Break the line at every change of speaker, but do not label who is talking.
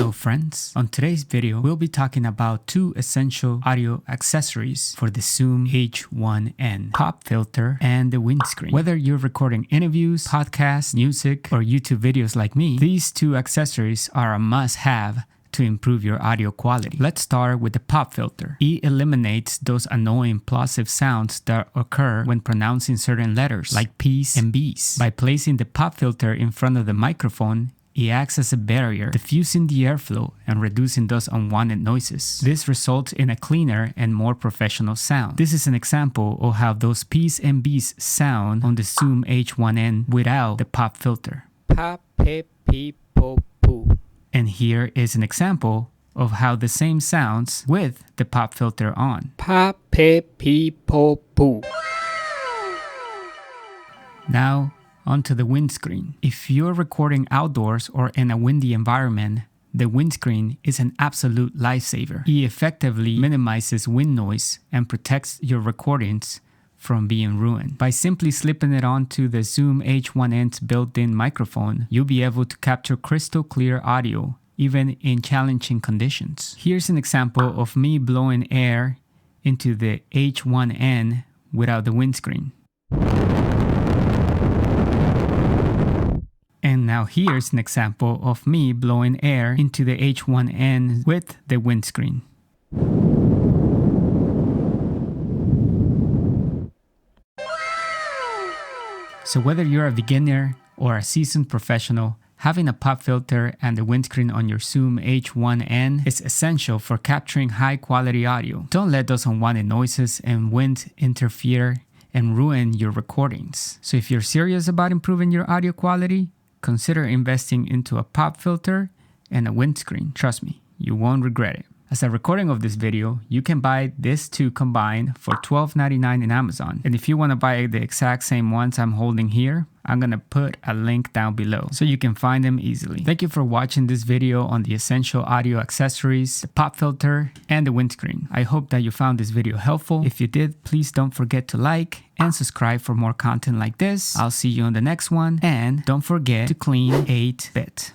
Hello friends, on today's video we'll be talking about two essential audio accessories for the Zoom H1n, pop filter and the windscreen. Whether you're recording interviews, podcasts, music, or YouTube videos like me, these two accessories are a must-have to improve your audio quality. Let's start with the pop filter. It eliminates those annoying plosive sounds that occur when pronouncing certain letters like P's and B's. By placing the pop filter in front of the microphone, it acts as a barrier, diffusing the airflow and reducing those unwanted noises. This results in a cleaner and more professional sound. This is an example of how those P's and B's sound on the Zoom H1n without the pop filter.
Pa, pe, pi, po, poo.
And here is an example of how the same sounds with the pop filter on.
Pa, pe, pi, po, poo.
Now, onto the windscreen. If you're recording outdoors or in a windy environment, the windscreen is an absolute lifesaver. It effectively minimizes wind noise and protects your recordings from being ruined. By simply slipping it onto the Zoom H1n's built-in microphone, you'll be able to capture crystal clear audio even in challenging conditions. Here's an example of me blowing air into the H1n without the windscreen. And now here's an example of me blowing air into the H1n with the windscreen. So whether you're a beginner or a seasoned professional, having a pop filter and the windscreen on your Zoom H1n is essential for capturing high quality audio. Don't let those unwanted noises and wind interfere and ruin your recordings. So if you're serious about improving your audio quality, consider investing into a pop filter and a windscreen. Trust me, you won't regret it. As a recording of this video, you can buy these two combined for $12.99 in Amazon. And if you want to buy the exact same ones I'm holding here, I'm going to put a link down below so you can find them easily. Thank you for watching this video on the essential audio accessories, the pop filter, and the windscreen. I hope that you found this video helpful. If you did, please don't forget to like and subscribe for more content like this. I'll see you on the next one. And don't forget to clean 8-bit.